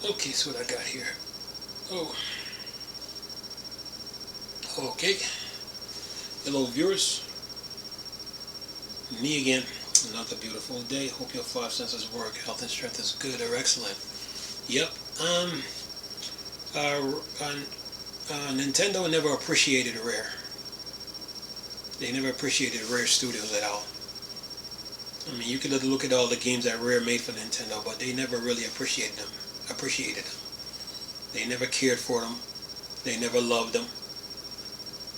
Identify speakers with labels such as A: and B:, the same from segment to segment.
A: Okay, so what I got here. Oh, okay. Hello, viewers. Me again. Another beautiful day. Hope your five senses work. Health and strength is good or excellent. Yep. Uh, uh, Nintendo never appreciated Rare. They never appreciated Rare Studios at all. I mean, you could look at all the games that Rare made for Nintendo, but they never really appreciated them. They never cared for them. They never loved them.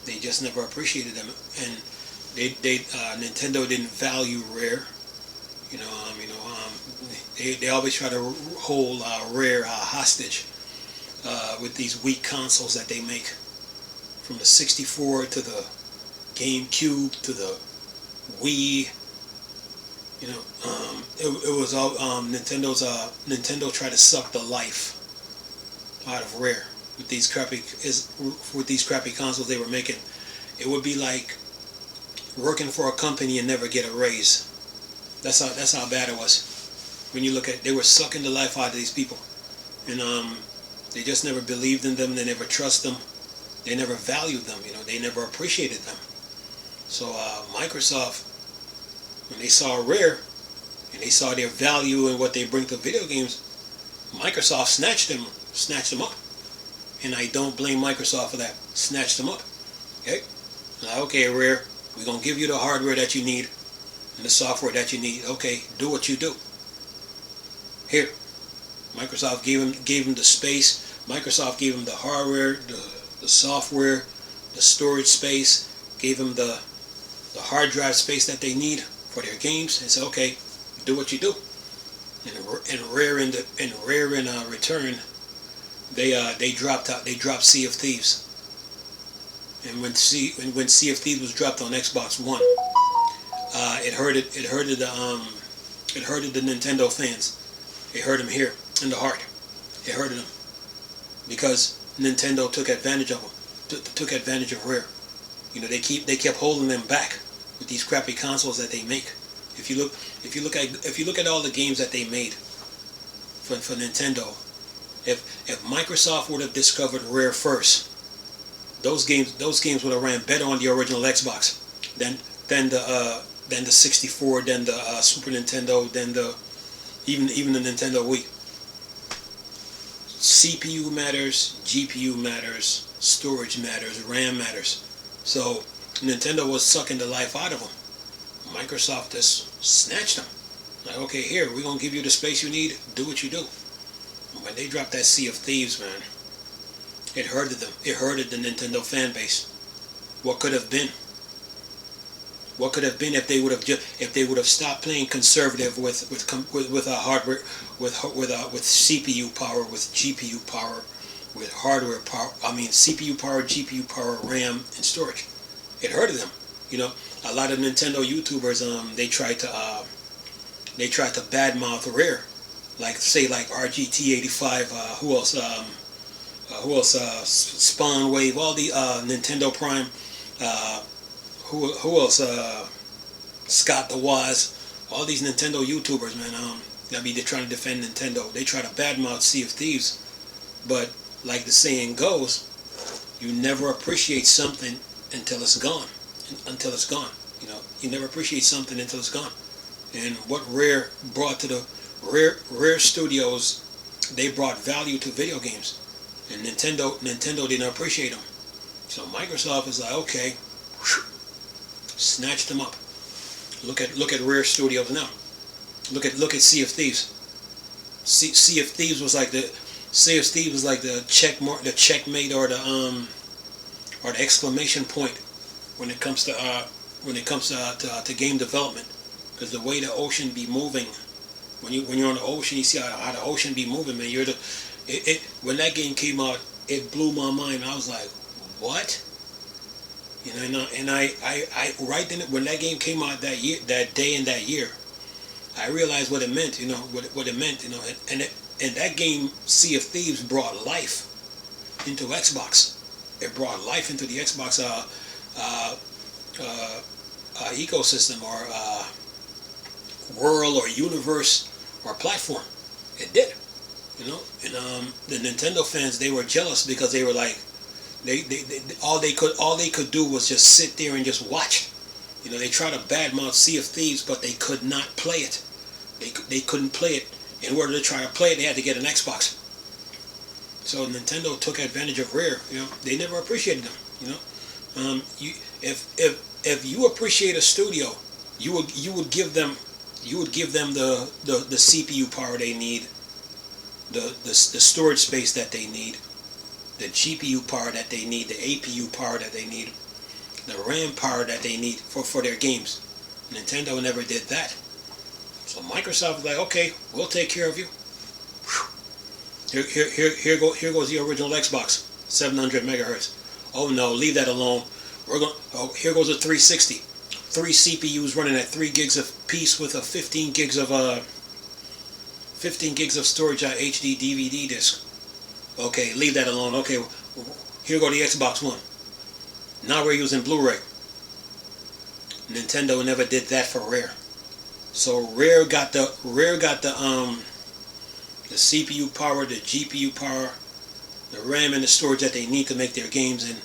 A: They just never appreciated them, and Nintendo didn't value Rare. You know, they always try to hold Rare hostage with these weak consoles that they make, from the 64 to the GameCube to the Wii. You know, it was all Nintendo tried to suck the life out of Rare with these crappy consoles they were making. It would be like working for a company and never get a raise. That's how bad it was. When you look at, they were sucking the life out of these people, and they just never believed in them. They never trust them. They never valued them. You know, they never appreciated them. So Microsoft, when they saw Rare and they saw their value and what they bring to video games, Microsoft snatched them up. And I don't blame Microsoft for that. Snatched them up. Okay? Okay, Rare, we're going to give you the hardware that you need and the software that you need. Okay, do what you do. Here. Microsoft gave them the space. Microsoft gave them the hardware, the software, the storage space, gave them the hard drive space that they need for their games, and said, okay, do what you do. And Rare in return, they dropped Sea of Thieves. And when Sea of Thieves was dropped on Xbox One, it hurted the Nintendo fans. It hurt them here in the heart. It hurted them because Nintendo took advantage of them, took advantage of Rare. You know, they kept holding them back with these crappy consoles that they make. If you look at all the games that they made for Nintendo, if Microsoft would have discovered Rare first, those games would have ran better on the original Xbox than the 64, than the Super Nintendo, than even the Nintendo Wii. CPU matters, GPU matters, storage matters, RAM matters. So Nintendo was sucking the life out of them. Microsoft just snatched them. Like, okay, here, we're going to give you the space you need, do what you do. When they dropped that Sea of Thieves, man, it hurted them. It hurted the Nintendo fan base. What could have been? What could have been if they would have stopped playing conservative with hardware, with CPU power, with GPU power, with hardware power. I mean, CPU power, GPU power, RAM, and storage. It hurted them. You know, a lot of Nintendo YouTubers, they tried to badmouth Rare, like RGT85. Who else? Spawn Wave. All the Nintendo Prime. Who else? Scott the Waz. All these Nintendo YouTubers, man. They're trying to defend Nintendo. They try to badmouth Sea of Thieves, but like the saying goes, you never appreciate something until it's gone. Until it's gone, you know, you never appreciate something until it's gone. And what Rare brought to the Rare Studios, they brought value to video games, and Nintendo didn't appreciate them. So Microsoft is like, okay, snatched them up. Look at Rare Studios now. Look at Sea of Thieves. Sea of Thieves was like the checkmate, or the exclamation point when it comes to game development, because the way the ocean be moving, when you're on the ocean, you see how the ocean be moving, man. When that game came out, it blew my mind. I was like, what? You know, and I right then, when that game came out that day and that year, I realized what it meant. You know what it meant. You know, and that game, Sea of Thieves, brought life into Xbox. It brought life into the Xbox ecosystem, or world, or universe, or platform. It did. you know. And the Nintendo fans, they were jealous because they were like, all they could do was just sit there and just watch. You know, they tried to badmouth Sea of Thieves, but they could not play it. They couldn't play it. In order to try to play it, they had to get an Xbox. So Nintendo took advantage of Rare. You know, they never appreciated them. You know, if you appreciate a studio, you would give them the CPU power they need, the storage space that they need, the GPU power that they need, the APU power that they need, the RAM power that they need for their games. Nintendo never did that. So Microsoft was like, okay, we'll take care of you. Here goes the original Xbox, 700 megahertz. Oh no, leave that alone. Here goes a 360. 3 CPUs running at 3 gigs a piece with a 15 gigs of storage on HD DVD disc. Okay, leave that alone. Okay, here go the Xbox One. Now we're using Blu-ray. Nintendo never did that for Rare. So Rare got the CPU power, the GPU power, the RAM and the storage that they need to make their games, and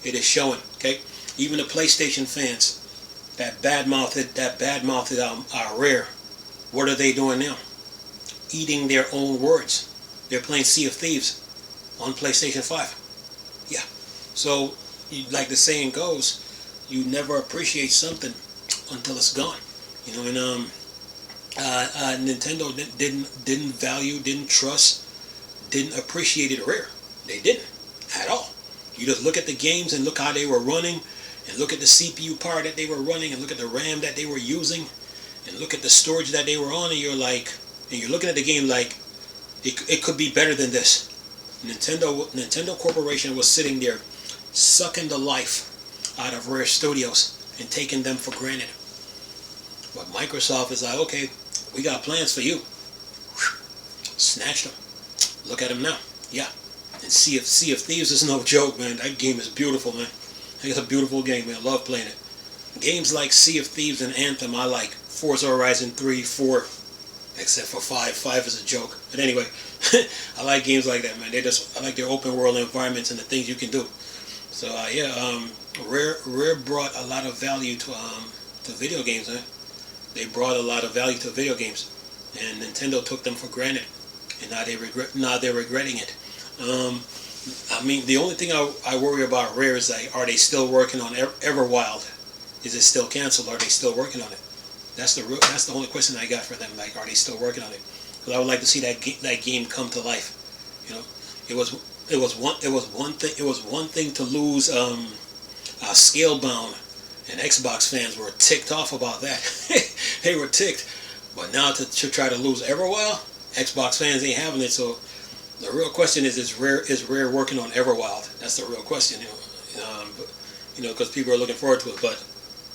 A: it is showing. Okay, even the PlayStation fans that badmouthed Rare, what are they doing now? Eating their own words. They're playing Sea of Thieves on PlayStation 5. Yeah. So, like the saying goes, you never appreciate something until it's gone. You know, and Nintendo didn't value, didn't trust, didn't appreciate it Rare. They didn't at all. You just look at the games and look how they were running, and look at the CPU power that they were running, and look at the RAM that they were using, and look at the storage that they were on, and you're looking at the game like it could be better than this. Nintendo Corporation was sitting there sucking the life out of Rare Studios and taking them for granted. But Microsoft is like, okay, we got plans for you. Snatched them. Look at them now. Yeah. And Sea of Thieves is no joke, man. That game is beautiful, man. It's a beautiful game, man. I love playing it. Games like Sea of Thieves and Anthem, I like. Forza Horizon 3, 4, except for 5. 5 is a joke. But anyway, I like games like that, man. I like their open world environments and the things you can do. So Rare brought a lot of value to video games, man. They brought a lot of value to video games, and Nintendo took them for granted, and now they're regretting it. I mean, the only thing I worry about Rare is like, are they still working on Everwild? Is it still canceled? Are they still working on it? That's the only question I got for them. Like, are they still working on it? Because I would like to see that game come to life. You know, it was one thing to lose Scalebound, and Xbox fans were ticked off about that. They were ticked. But now to try to lose Everwild, Xbox fans ain't having it. So the real question is Rare working on Everwild? That's the real question. Because people are looking forward to it. But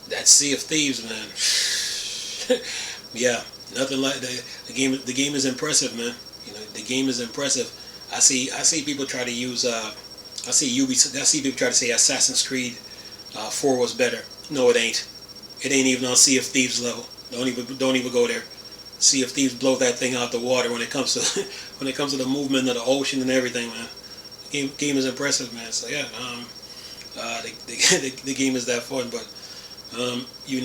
A: that Sea of Thieves, man. Yeah, nothing like that. The game is impressive, man. You know, the game is impressive. I see people try to use I see people try to say Assassin's Creed 4 was better. No, it ain't. It ain't even on Sea of Thieves level. Don't even go there. Sea of Thieves blow that thing out the water when it comes to the movement of the ocean and everything, man. The game is impressive, man. So yeah, the game is that fun, but you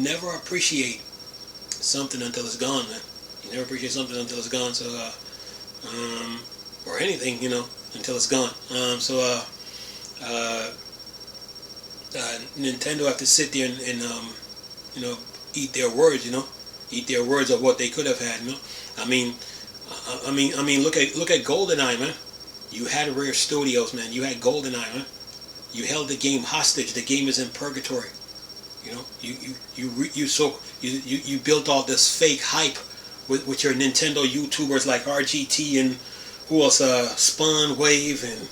A: never appreciate something until it's gone, man. You never appreciate something until it's gone. So or anything, until it's gone. Nintendo have to sit there and eat their words, eat their words of what they could have had, I mean, look at GoldenEye, man. You had Rare Studios, man. You had GoldenEye, man. You held the game hostage. The game is in purgatory. You built all this fake hype with your Nintendo YouTubers like RGT and who else? Spawn Wave and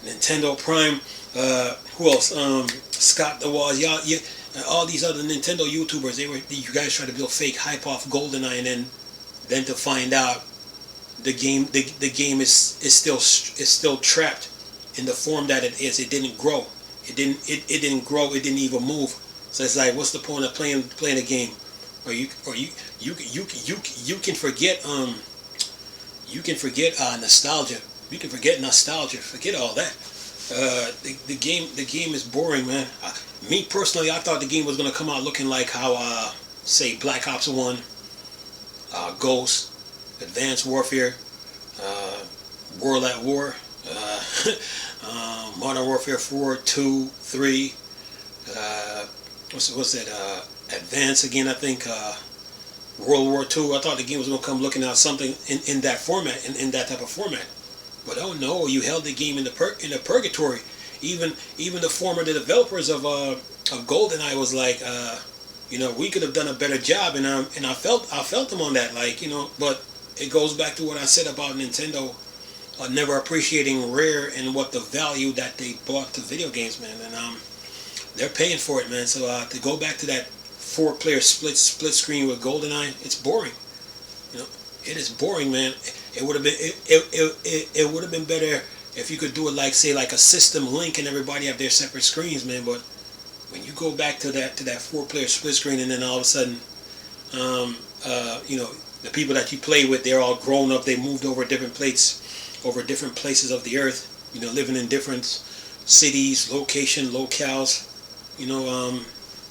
A: Nintendo Prime. Who else? Scott the Waz. All these other Nintendo YouTubers. You guys try to build fake hype off GoldenEye, and then to find out the game is still trapped in the form that it is. It didn't grow. It didn't grow. It didn't even move. So it's like, what's the point of playing a game? Or you can forget you can forget nostalgia. You can forget nostalgia. Forget all that. The game is boring, man. Me personally, I thought the game was gonna come out looking like how, say, Black Ops 1, Ghost, Advanced Warfare, World at War, Modern Warfare 4, 2, 3. What's that? Advance again, I think. World War II. I thought the game was gonna come looking at something in that format, in that type of format. But oh no, you held the game in the purgatory. Even the developers of GoldenEye was like, we could have done a better job, and I felt them on that, like, But it goes back to what I said about Nintendo never appreciating Rare and what the value that they brought to video games, man, and they're paying for it, man. So to go back to that 4-player split screen with GoldenEye, it's boring. It is boring, man. It would have been it would have been better if you could do it like, say, like a system link and everybody have their separate screens, man. But when you go back to that 4-player split screen, and then all of a sudden, the people that you play with, they're all grown up. They moved over different places of the earth. Living in different cities, locales.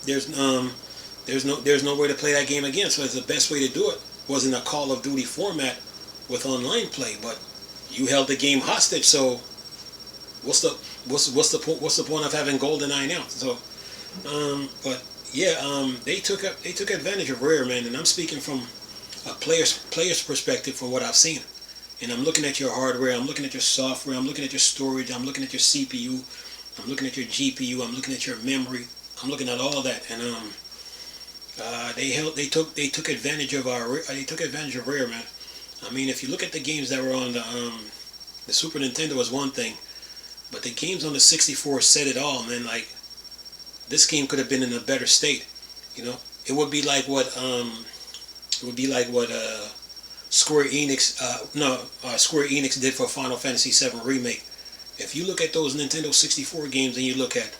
A: There's no way to play that game again. So it's the best way to do it was in a Call of Duty format with online play. But you held the game hostage. So what's the point of having GoldenEye now? So, but yeah, they took advantage of Rare, man. And I'm speaking from a player's perspective from what I've seen. And I'm looking at your hardware, I'm looking at your software, I'm looking at your storage, I'm looking at your CPU, I'm looking at your GPU, I'm looking at your memory, I'm looking at all that, and they took advantage of Rare, man. I mean, if you look at the games that were on the Super Nintendo was one thing, but the games on the 64 said it all, man. Like, this game could have been in a better state, It would be like what Square Enix did for Final Fantasy VII Remake. If you look at those Nintendo 64 games and you look at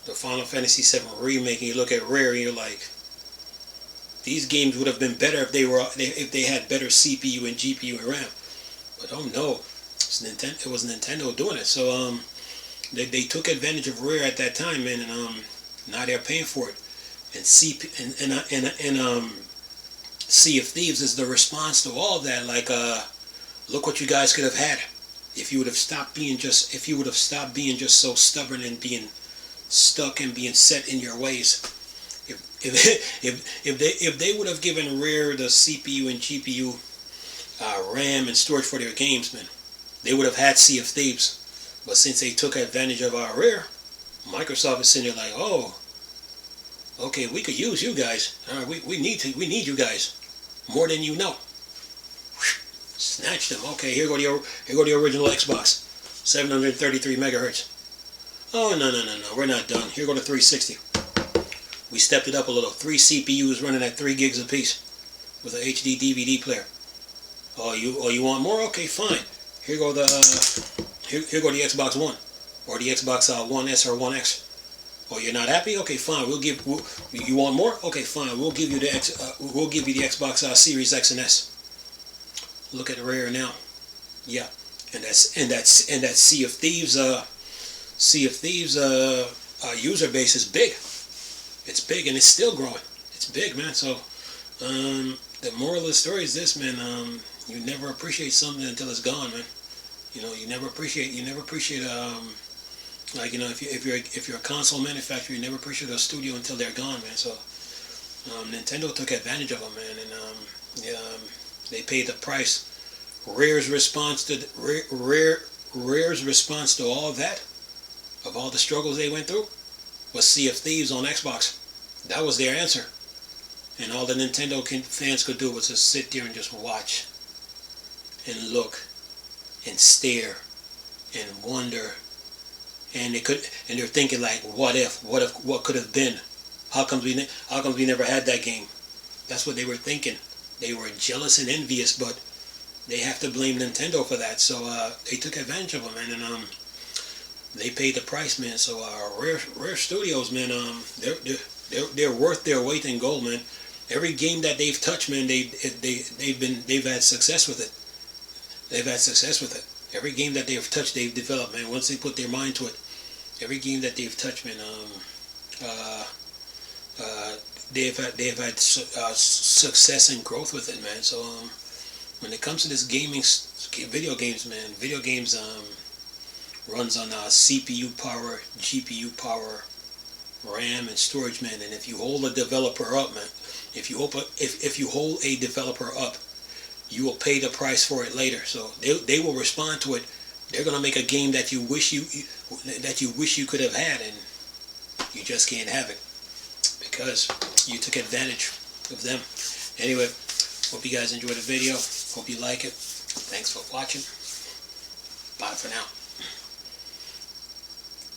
A: the Final Fantasy VII Remake and you look at Rare and you're like, these games would have been better if they had better CPU and GPU and RAM. But oh no, it was Nintendo doing it. So they took advantage of Rare at that time, man, and now they're paying for it. And Sea of Thieves is the response to all that. Like, look what you guys could have had if you would have stopped being just so stubborn and being stuck and being set in your ways. If they would have given Rare the CPU and GPU, RAM and storage for their games, man, they would have had Sea of Thieves. But since they took advantage of our Rare, Microsoft is sitting there like, oh, okay, we could use you guys. We need you guys more than you know. Snatch them. Okay, here go the original Xbox, 733 megahertz. Oh no, we're not done. Here go the 360. We stepped it up a little. 3 CPUs running at 3 gigs apiece with an HD DVD player. Oh, you want more? Okay, fine. Here go the Xbox One, or the Xbox One S or One X. Oh, you're not happy? Okay, fine. You want more? Okay, fine. We'll give you the Xbox Series X and S. Look at the Rare now. Yeah, and that Sea of Thieves user base is big. It's big and it's still growing. It's big, man. So the moral of the story is this, man. You never appreciate something until it's gone, man. You never appreciate like, if you're a console manufacturer, you never appreciate a studio until they're gone, man. So Nintendo took advantage of them, man, and they paid the price. Rare's response to all that, of all the struggles they went through, was Sea of Thieves on Xbox. That was their answer, and all the Nintendo fans could do was just sit there and just watch, and look, and stare, and wonder. And they're thinking like, what could have been? How comes we never had that game? That's what they were thinking. They were jealous and envious, but they have to blame Nintendo for that. So they took advantage of them, man, and they paid the price, man. So Rare Studios, man, they're worth their weight in gold, man. Every game that they've touched, man, they've had success with it. they've had success with it. Every game that they've touched, they've developed, man. Once they put their mind to it, every game that they've touched, man, they've had success and growth with it, man. So when it comes to this video games, man, video games runs on CPU power, GPU power, RAM, and storage, man. And if you hold a developer up, man, if you hold a developer up, you will pay the price for it later. So they will respond to it. They're gonna make a game that you wish you could have had, and you just can't have it because you took advantage of them. Anyway, hope you guys enjoyed the video. Hope you like it. Thanks for watching. Bye for now.